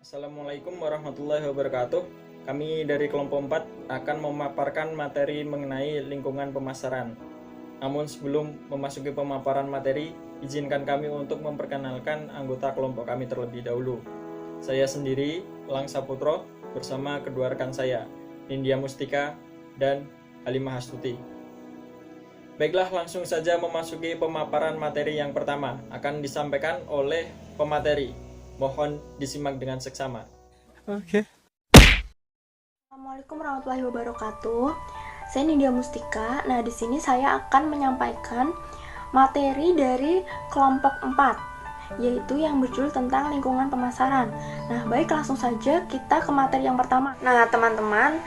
Assalamualaikum warahmatullahi wabarakatuh. Kami dari kelompok 4 akan memaparkan materi mengenai lingkungan pemasaran. Namun sebelum memasuki pemaparan materi, izinkan kami untuk memperkenalkan anggota kelompok kami terlebih dahulu. Saya sendiri, Lang Saputro, bersama kedua rekan saya, Nindya Mustika dan Halimah Hastuti. Baiklah, langsung saja memasuki pemaparan materi yang pertama, akan disampaikan oleh pemateri. Mohon disimak dengan seksama. Oke. Assalamualaikum warahmatullahi wabarakatuh. Saya Nindya Mustika. Nah, di sini saya akan menyampaikan materi dari kelompok 4, yaitu yang berjudul tentang lingkungan pemasaran. Nah, baik, langsung saja kita ke materi yang pertama. Nah, teman-teman,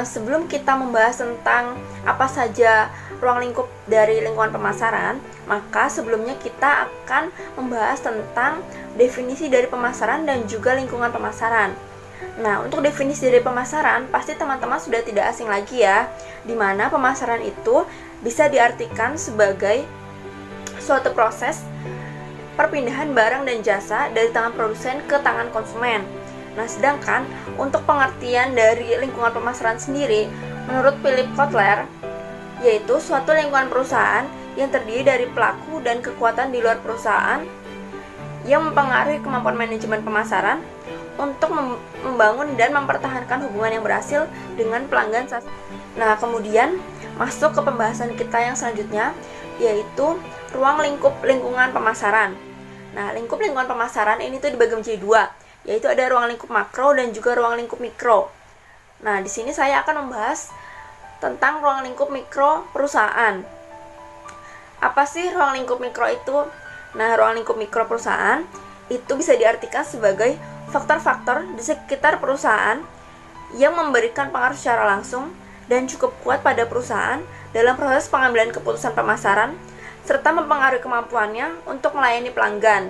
sebelum kita membahas tentang apa saja ruang lingkup dari lingkungan pemasaran, maka sebelumnya kita akan membahas tentang definisi dari pemasaran dan juga lingkungan pemasaran. Nah, untuk definisi dari pemasaran, pasti teman-teman sudah tidak asing lagi ya, di mana pemasaran itu bisa diartikan sebagai suatu proses perpindahan barang dan jasa dari tangan produsen ke tangan konsumen. Nah, sedangkan untuk pengertian dari lingkungan pemasaran sendiri, menurut Philip Kotler, yaitu suatu lingkungan perusahaan yang terdiri dari pelaku dan kekuatan di luar perusahaan yang mempengaruhi kemampuan manajemen pemasaran untuk membangun dan mempertahankan hubungan yang berhasil dengan pelanggan. Nah, kemudian masuk ke pembahasan kita yang selanjutnya, yaitu ruang lingkup lingkungan pemasaran. Nah, lingkup lingkungan pemasaran ini tuh dibagi menjadi dua, yaitu ada ruang lingkup makro dan juga ruang lingkup mikro. Nah, di sini saya akan membahas tentang ruang lingkup mikro perusahaan. Apa sih ruang lingkup mikro itu? Nah, ruang lingkup mikro perusahaan itu bisa diartikan sebagai faktor-faktor di sekitar perusahaan yang memberikan pengaruh secara langsung dan cukup kuat pada perusahaan dalam proses pengambilan keputusan pemasaran serta mempengaruhi kemampuannya untuk melayani pelanggan.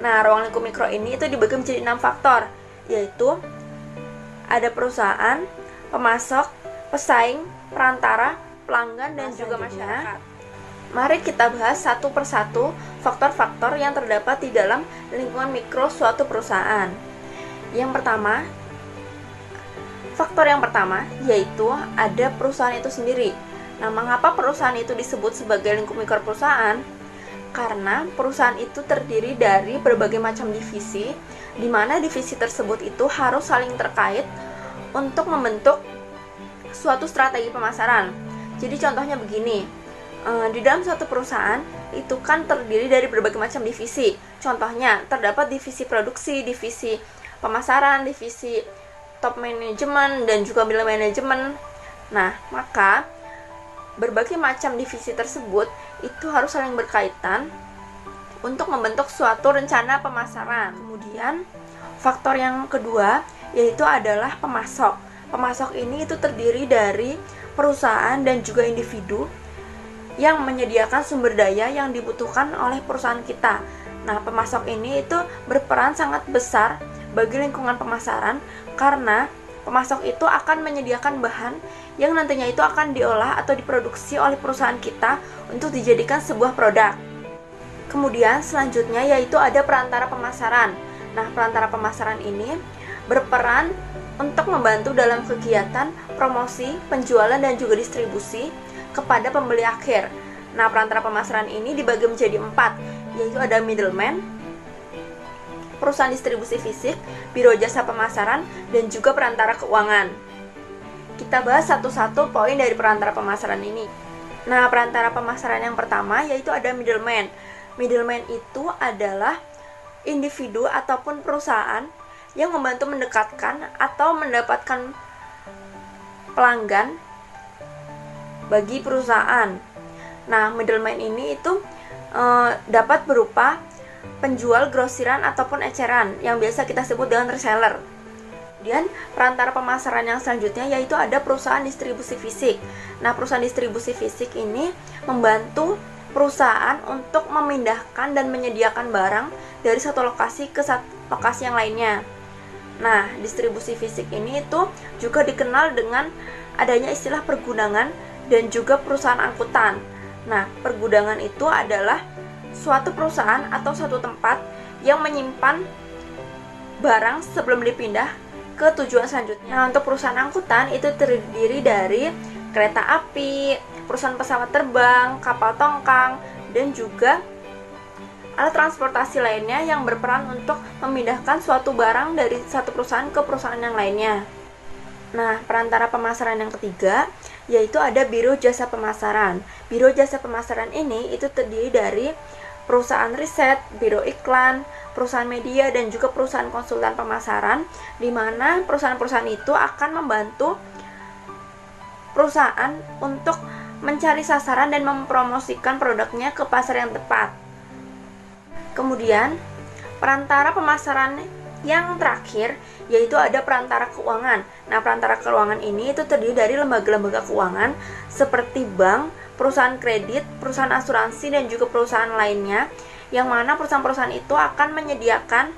Nah, ruang lingkup mikro ini itu dibagi menjadi 6 faktor, yaitu ada perusahaan, pemasok, pesaing, perantara, pelanggan, dan juga masyarakat. Mari kita bahas satu persatu faktor-faktor yang terdapat di dalam lingkungan mikro suatu perusahaan. Faktor yang pertama yaitu ada perusahaan itu sendiri. Nah, mengapa perusahaan itu disebut sebagai lingkup mikro perusahaan? Karena perusahaan itu terdiri dari berbagai macam divisi, di mana divisi tersebut itu harus saling terkait untuk membentuk suatu strategi pemasaran. Jadi contohnya begini, di dalam suatu perusahaan itu kan terdiri dari berbagai macam divisi. Contohnya terdapat divisi produksi, divisi pemasaran, divisi top manajemen, dan juga middle manajemen. Nah, maka berbagai macam divisi tersebut itu harus saling berkaitan untuk membentuk suatu rencana pemasaran. Kemudian faktor yang kedua yaitu adalah pemasok. Pemasok ini itu terdiri dari perusahaan dan juga individu yang menyediakan sumber daya yang dibutuhkan oleh perusahaan kita. Nah, pemasok ini itu berperan sangat besar bagi lingkungan pemasaran karena pemasok itu akan menyediakan bahan yang nantinya itu akan diolah atau diproduksi oleh perusahaan kita untuk dijadikan sebuah produk. Kemudian selanjutnya yaitu ada perantara pemasaran. Nah, perantara pemasaran ini berperan untuk membantu dalam kegiatan promosi, penjualan, dan juga distribusi kepada pembeli akhir. Nah, perantara pemasaran ini dibagi menjadi 4, yaitu ada middleman, perusahaan distribusi fisik, biro jasa pemasaran, dan juga perantara keuangan. Kita bahas satu-satu poin dari perantara pemasaran ini. Nah, perantara pemasaran yang pertama yaitu ada middleman. Middleman itu adalah individu ataupun perusahaan yang membantu mendekatkan atau mendapatkan pelanggan bagi perusahaan. Nah, middleman ini itu dapat berupa penjual grosiran ataupun eceran yang biasa kita sebut dengan reseller. Kemudian perantara pemasaran yang selanjutnya yaitu ada perusahaan distribusi fisik. Nah, perusahaan distribusi fisik ini membantu perusahaan untuk memindahkan dan menyediakan barang dari satu lokasi ke lokasi yang lainnya. Nah, distribusi fisik ini itu juga dikenal dengan adanya istilah pergudangan dan juga perusahaan angkutan. Nah, pergudangan itu adalah suatu perusahaan atau suatu tempat yang menyimpan barang sebelum dipindah ke tujuan selanjutnya. Nah, untuk perusahaan angkutan itu terdiri dari kereta api, perusahaan pesawat terbang, kapal tongkang, dan juga alat transportasi lainnya yang berperan untuk memindahkan suatu barang dari satu perusahaan ke perusahaan yang lainnya. Nah, perantara pemasaran yang ketiga yaitu ada Biro Jasa Pemasaran. Biro Jasa Pemasaran ini itu terdiri dari perusahaan riset, biro iklan, perusahaan media, dan juga perusahaan konsultan pemasaran, di mana perusahaan-perusahaan itu akan membantu perusahaan untuk mencari sasaran dan mempromosikan produknya ke pasar yang tepat. Kemudian, perantara pemasaran yang terakhir yaitu ada perantara keuangan. Nah, perantara keuangan ini itu terdiri dari lembaga-lembaga keuangan seperti bank, perusahaan kredit, perusahaan asuransi, dan juga perusahaan lainnya, yang mana perusahaan-perusahaan itu akan menyediakan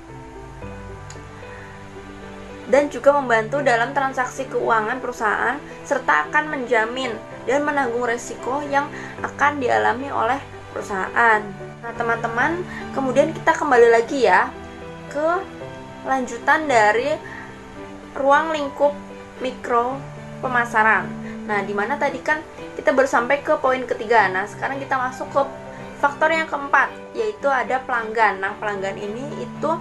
dan juga membantu dalam transaksi keuangan perusahaan, serta akan menjamin dan menanggung resiko yang akan dialami oleh perusahaan. Nah, teman-teman, kemudian kita kembali lagi ya ke lanjutan dari ruang lingkup mikro pemasaran. Nah, dimana tadi kan kita baru sampai ke poin ketiga. Nah, sekarang kita masuk ke faktor yang keempat, yaitu ada pelanggan. Nah, pelanggan ini itu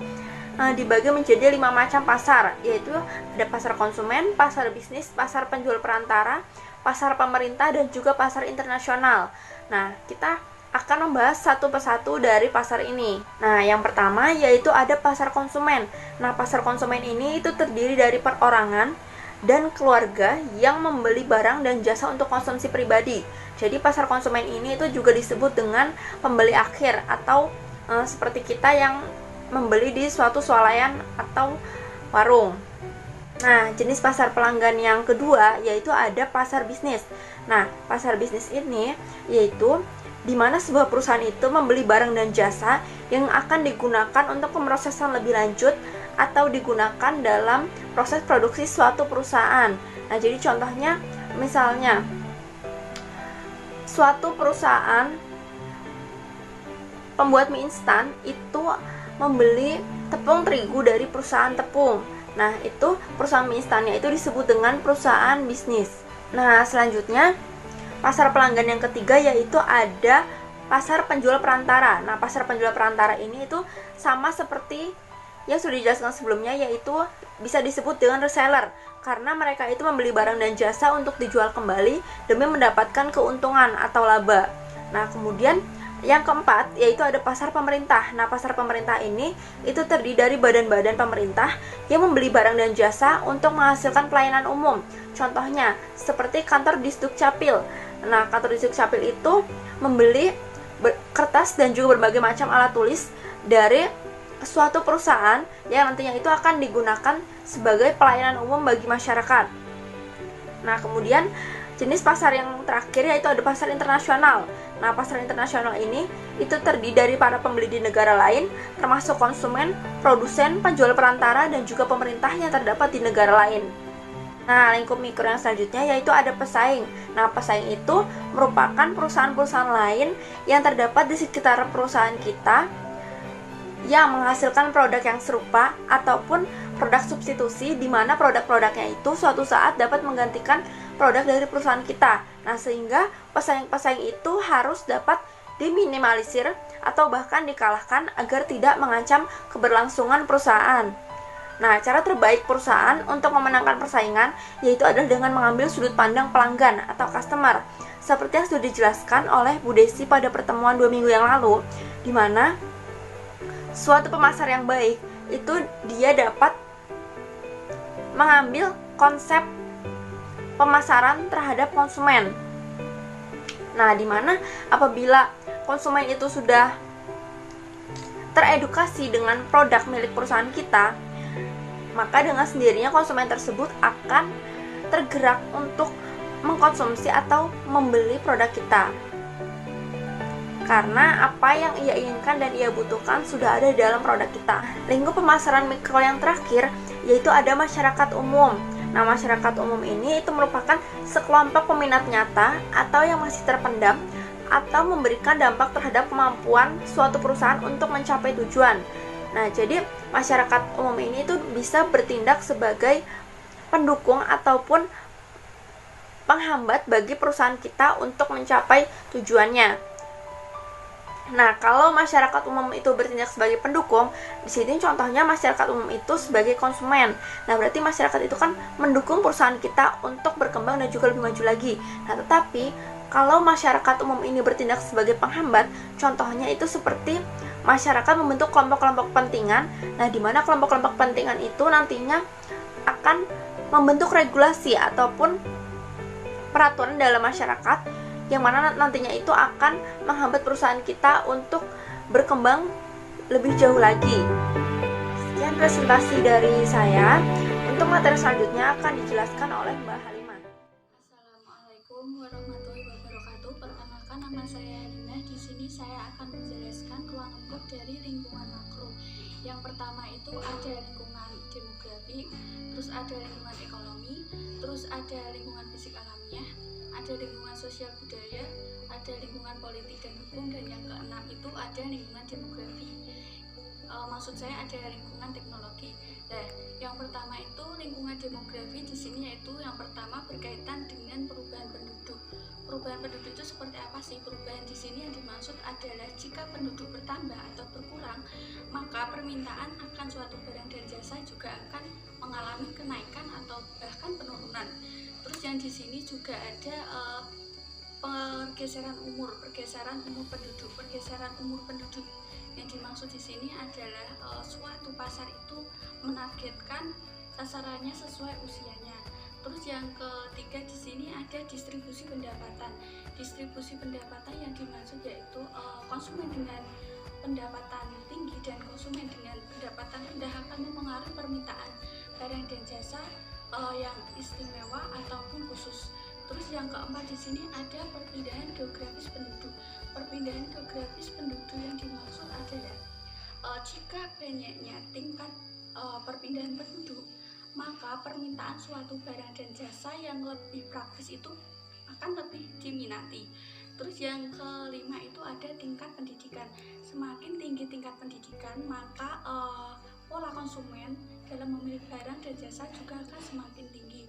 dibagi menjadi 5 macam pasar, yaitu ada pasar konsumen, pasar bisnis, pasar penjual perantara, pasar pemerintah, dan juga pasar internasional. Nah, kita akan membahas satu persatu dari pasar ini. Nah, yang pertama yaitu ada pasar konsumen. Nah, pasar konsumen ini itu terdiri dari perorangan dan keluarga yang membeli barang dan jasa untuk konsumsi pribadi. Jadi pasar konsumen ini itu juga disebut dengan pembeli akhir atau seperti kita yang membeli di suatu swalayan atau warung. Nah, jenis pasar pelanggan yang kedua yaitu ada pasar bisnis. Nah, pasar bisnis ini yaitu di mana sebuah perusahaan itu membeli barang dan jasa yang akan digunakan untuk pemrosesan lebih lanjut atau digunakan dalam proses produksi suatu perusahaan. Nah, jadi contohnya misalnya suatu perusahaan pembuat mie instan itu membeli tepung terigu dari perusahaan tepung. Nah, itu perusahaan mie instannya itu disebut dengan perusahaan bisnis. Nah, selanjutnya pasar pelanggan yang ketiga yaitu ada pasar penjual perantara. Nah, pasar penjual perantara ini itu sama seperti yang sudah dijelaskan sebelumnya, yaitu bisa disebut dengan reseller karena mereka itu membeli barang dan jasa untuk dijual kembali demi mendapatkan keuntungan atau laba. Nah, kemudian yang keempat yaitu ada pasar pemerintah. Nah, pasar pemerintah ini itu terdiri dari badan-badan pemerintah yang membeli barang dan jasa untuk menghasilkan pelayanan umum. Contohnya seperti kantor Disdukcapil. Nah, kantor Disdukcapil itu membeli kertas dan juga berbagai macam alat tulis dari suatu perusahaan yang nantinya itu akan digunakan sebagai pelayanan umum bagi masyarakat. Nah, kemudian jenis pasar yang terakhir yaitu ada pasar internasional. Nah, pasar internasional ini itu terdiri dari para pembeli di negara lain, termasuk konsumen, produsen, penjual perantara, dan juga pemerintah yang terdapat di negara lain. Nah, lingkup mikro yang selanjutnya yaitu ada pesaing. Nah, pesaing itu merupakan perusahaan-perusahaan lain yang terdapat di sekitar perusahaan kita yang menghasilkan produk yang serupa ataupun produk substitusi, di mana produk-produknya itu suatu saat dapat menggantikan produk dari perusahaan kita. Nah, sehingga pesaing-pesaing itu harus dapat diminimalisir atau bahkan dikalahkan agar tidak mengancam keberlangsungan perusahaan. Nah, cara terbaik perusahaan untuk memenangkan persaingan yaitu adalah dengan mengambil sudut pandang pelanggan atau customer, seperti yang sudah dijelaskan oleh Bu Desi pada pertemuan 2 minggu yang lalu, di mana suatu pemasar yang baik itu dia dapat mengambil konsep pemasaran terhadap konsumen. Nah, di mana apabila konsumen itu sudah teredukasi dengan produk milik perusahaan kita, maka dengan sendirinya konsumen tersebut akan tergerak untuk mengkonsumsi atau membeli produk kita. Karena apa yang ia inginkan dan ia butuhkan sudah ada di dalam produk kita. Lingkup pemasaran mikro yang terakhir yaitu ada masyarakat umum. Nah, masyarakat umum ini itu merupakan sekelompok peminat nyata atau yang masih terpendam atau memberikan dampak terhadap kemampuan suatu perusahaan untuk mencapai tujuan. Nah, jadi masyarakat umum ini itu bisa bertindak sebagai pendukung ataupun penghambat bagi perusahaan kita untuk mencapai tujuannya. Nah, kalau masyarakat umum itu bertindak sebagai pendukung, di sini contohnya masyarakat umum itu sebagai konsumen. Nah, berarti masyarakat itu kan mendukung perusahaan kita untuk berkembang dan juga lebih maju lagi. Nah, tetapi kalau masyarakat umum ini bertindak sebagai penghambat, contohnya itu seperti masyarakat membentuk kelompok-kelompok kepentingan. Nah, di mana kelompok-kelompok kepentingan itu nantinya akan membentuk regulasi ataupun peraturan dalam masyarakat yang mana nantinya itu akan menghambat perusahaan kita untuk berkembang lebih jauh lagi. Sekian presentasi dari saya. Untuk materi selanjutnya akan dijelaskan oleh Mbak Halimah. Assalamualaikum warahmatullahi wabarakatuh. Perkenalkan, nama saya Nina. Di sini saya akan menjelaskan ruang lingkup dari lingkungan makro. Yang pertama itu ada lingkungan demografi, terus ada lingkungan ekonomi, terus ada lingkungan fisik alamiah, ada lingkungan sosial budaya, ada lingkungan politik dan hukum, dan yang keenam itu ada lingkungan demografi. Maksud saya ada lingkungan teknologi. Nah, yang pertama itu lingkungan demografi di sini yaitu yang pertama berkaitan dengan perubahan penduduk. Perubahan penduduk itu seperti apa sih? Perubahan di sini yang dimaksud adalah jika penduduk bertambah atau berkurang, maka permintaan akan suatu barang dan jasa juga akan mengalami kenaikan atau bahkan penurunan. Terus yang di sini juga ada pergeseran umur penduduk. Yang dimaksud di sini adalah suatu pasar itu menargetkan sasarannya sesuai usianya. Terus yang ketiga di sini ada distribusi pendapatan. Distribusi pendapatan yang dimaksud yaitu konsumen dengan pendapatan tinggi dan konsumen dengan pendapatan rendah akan mempengaruhi permintaan barang dan jasa yang istimewa ataupun khusus. Terus yang keempat di sini ada perpindahan geografis penduduk. Perpindahan geografis penduduk yang dimaksud adalah jika banyaknya tingkat perpindahan penduduk, maka permintaan suatu barang dan jasa yang lebih praktis itu akan lebih diminati. Terus yang kelima itu ada tingkat pendidikan. Semakin tinggi tingkat pendidikan, maka pola konsumen dalam memilih barang dan jasa juga akan semakin tinggi.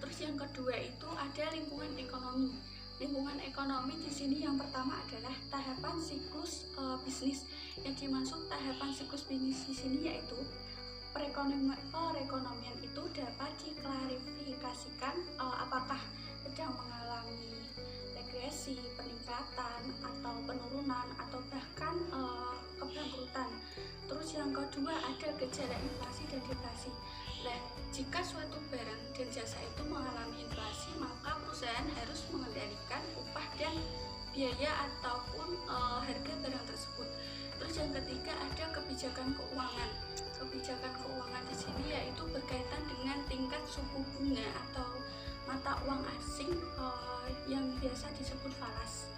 Terus yang kedua itu ada lingkungan ekonomi. Lingkungan ekonomi di sini yang pertama adalah tahapan siklus bisnis. Yang dimaksud tahapan siklus bisnis di sini yaitu perekonomian itu dapat diklarifikasikan apakah sedang mengalami regresi, peningkatan, atau penurunan, atau bahkan kebangkrutan. Terus yang kedua ada gejala inflasi dan deflasi. Nah, jika suatu barang dan jasa itu mengalami inflasi, maka perusahaan harus mengendalikan upah dan biaya ataupun harga barang tersebut. Terus yang ketiga ada kebijakan keuangan. Kebijakan keuangan di sini yaitu berkaitan dengan tingkat suku bunga atau mata uang asing yang biasa disebut falas.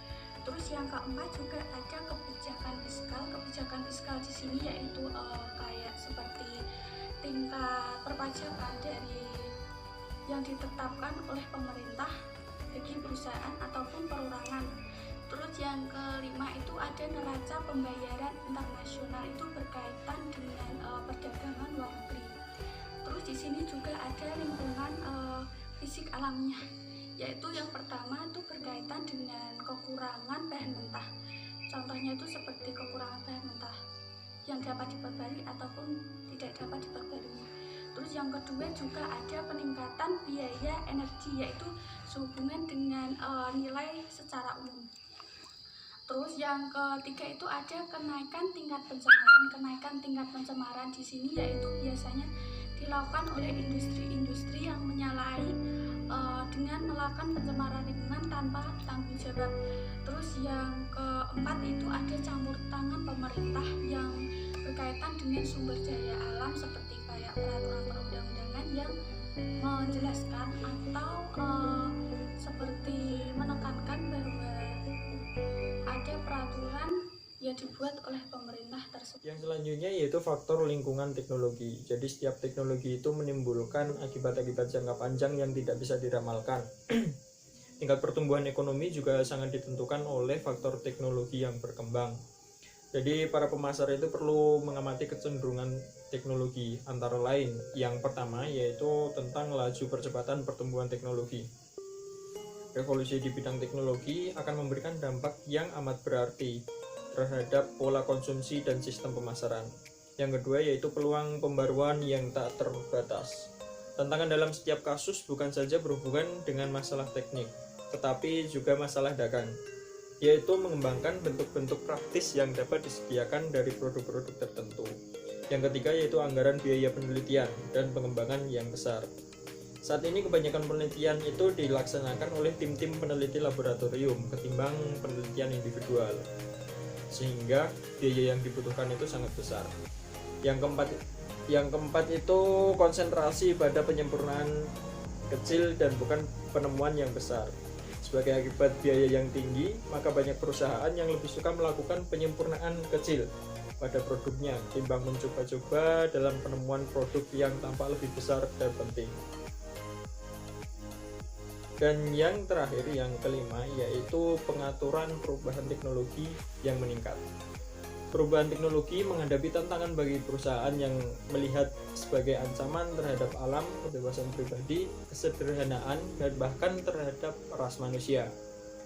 Terus yang keempat juga ada kebijakan fiskal. Kebijakan fiskal di sini yaitu kayak seperti tingkat perpajakan dari yang ditetapkan oleh pemerintah bagi perusahaan ataupun perorangan. Terus yang kelima itu ada neraca pembayaran internasional, itu berkaitan dengan perdagangan luar negeri. Terus di sini juga ada lingkungan fisik alamiah, yaitu yang pertama itu berkaitan dengan kekurangan bahan mentah. Contohnya itu seperti kekurangan bahan mentah yang dapat diperbarui ataupun tidak dapat diperbarui. Terus yang kedua juga ada peningkatan biaya energi, yaitu sehubungan dengan nilai secara umum. Terus yang ketiga itu ada kenaikan tingkat pencemaran. Kenaikan tingkat pencemaran di sini yaitu biasanya dilakukan oleh industri-industri yang menyalahi dengan melakukan pencemaran lingkungan tanpa tanggung jawab. Terus yang keempat itu ada campur tangan pemerintah yang berkaitan dengan sumber daya alam seperti kayak peraturan perundang-undangan yang menjelaskan atau seperti menekankan bahwa ada peraturan yang dibuat oleh pemerintah tersebut. Yang selanjutnya yaitu faktor lingkungan teknologi. Jadi setiap teknologi itu menimbulkan akibat-akibat jangka panjang yang tidak bisa diramalkan. Tingkat pertumbuhan ekonomi juga sangat ditentukan oleh faktor teknologi yang berkembang. Jadi para pemasar itu perlu mengamati kecenderungan teknologi, antara lain yang pertama yaitu tentang laju percepatan pertumbuhan teknologi. Revolusi di bidang teknologi akan memberikan dampak yang amat berarti terhadap pola konsumsi dan sistem pemasaran. Yang kedua yaitu peluang pembaruan yang tak terbatas. Tantangan dalam setiap kasus bukan saja berhubungan dengan masalah teknik, tetapi juga masalah dagang, yaitu mengembangkan bentuk-bentuk praktis yang dapat disediakan dari produk-produk tertentu. Yang ketiga yaitu anggaran biaya penelitian dan pengembangan yang besar. Saat ini kebanyakan penelitian itu dilaksanakan oleh tim-tim peneliti laboratorium ketimbang penelitian individual, sehingga biaya yang dibutuhkan itu sangat besar. Yang keempat itu konsentrasi pada penyempurnaan kecil dan bukan penemuan yang besar. Sebagai akibat biaya yang tinggi, maka banyak perusahaan yang lebih suka melakukan penyempurnaan kecil pada produknya timbang mencoba-coba dalam penemuan produk yang tampak lebih besar dan penting. Dan yang terakhir, yang kelima, yaitu pengaturan perubahan teknologi yang meningkat. Perubahan teknologi menghadapi tantangan bagi perusahaan yang melihat sebagai ancaman terhadap alam, kebebasan pribadi, kesederhanaan, dan bahkan terhadap ras manusia.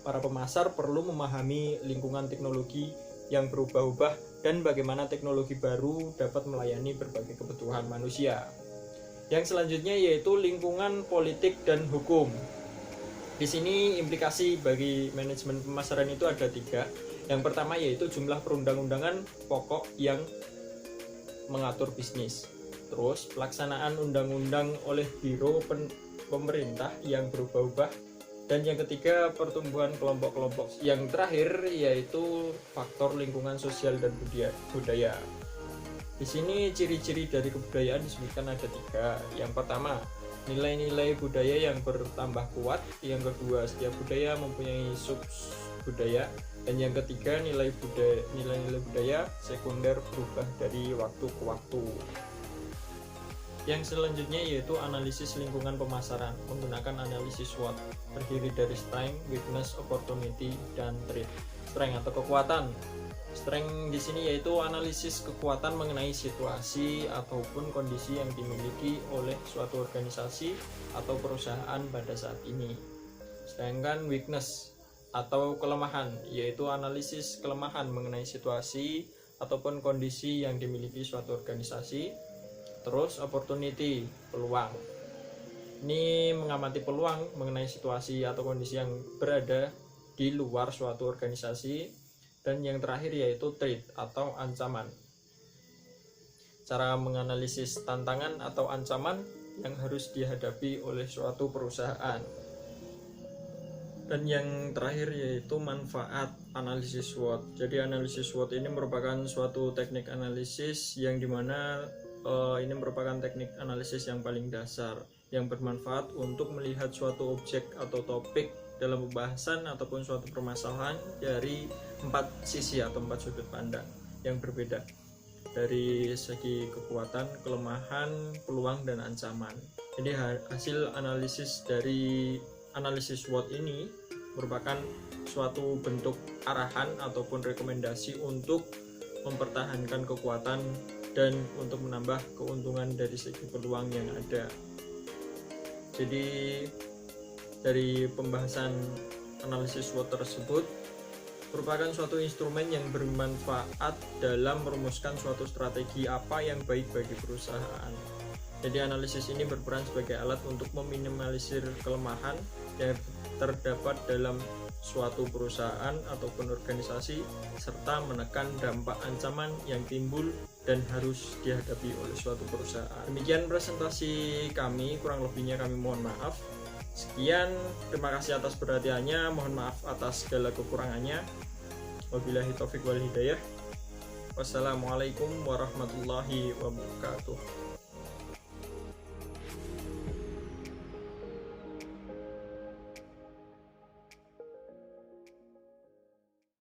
Para pemasar perlu memahami lingkungan teknologi yang berubah-ubah dan bagaimana teknologi baru dapat melayani berbagai kebutuhan manusia. Yang selanjutnya yaitu lingkungan politik dan hukum. Di sini implikasi bagi manajemen pemasaran itu ada 3. Yang pertama yaitu jumlah perundang-undangan pokok yang mengatur bisnis. Terus pelaksanaan undang-undang oleh biro pemerintah yang berubah-ubah. Dan yang ketiga pertumbuhan kelompok-kelompok. Yang terakhir yaitu faktor lingkungan sosial dan budaya. Di sini ciri-ciri dari kebudayaan disebutkan ada 3. Yang pertama, nilai-nilai budaya yang bertambah kuat. Yang kedua, setiap budaya mempunyai sub-budaya. Dan yang ketiga, nilai-nilai budaya sekunder berubah dari waktu ke waktu. Yang selanjutnya yaitu analisis lingkungan pemasaran menggunakan analisis SWOT, terdiri dari strength, weakness, opportunity, dan threat. Strength atau kekuatan. Strength di sini yaitu analisis kekuatan mengenai situasi ataupun kondisi yang dimiliki oleh suatu organisasi atau perusahaan pada saat ini. Sedangkan weakness atau kelemahan yaitu analisis kelemahan mengenai situasi ataupun kondisi yang dimiliki suatu organisasi. Terus opportunity, peluang. Ini mengamati peluang mengenai situasi atau kondisi yang berada di luar suatu organisasi. Dan yang terakhir yaitu threat atau ancaman. Cara menganalisis tantangan atau ancaman yang harus dihadapi oleh suatu perusahaan. Dan yang terakhir yaitu manfaat analisis SWOT. Jadi analisis SWOT ini merupakan suatu teknik analisis yang dimana ini merupakan teknik analisis yang paling dasar yang bermanfaat untuk melihat suatu objek atau topik dalam pembahasan ataupun suatu permasalahan dari 4 sisi atau 4 sudut pandang yang berbeda, dari segi kekuatan, kelemahan, peluang, dan ancaman. Jadi hasil analisis dari analisis SWOT ini merupakan suatu bentuk arahan ataupun rekomendasi untuk mempertahankan kekuatan dan untuk menambah keuntungan dari segi peluang yang ada. Jadi dari pembahasan analisis SWOT tersebut merupakan suatu instrumen yang bermanfaat dalam merumuskan suatu strategi apa yang baik bagi perusahaan. Jadi analisis ini berperan sebagai alat untuk meminimalisir kelemahan yang terdapat dalam suatu perusahaan ataupun organisasi serta menekan dampak ancaman yang timbul dan harus dihadapi oleh suatu perusahaan. Demikian presentasi kami, kurang lebihnya kami mohon maaf. Sekian, terima kasih atas perhatiannya, mohon maaf atas segala kekurangannya. Wabillahi taufiq wal hidayah. Wassalamualaikum warahmatullahi wabarakatuh.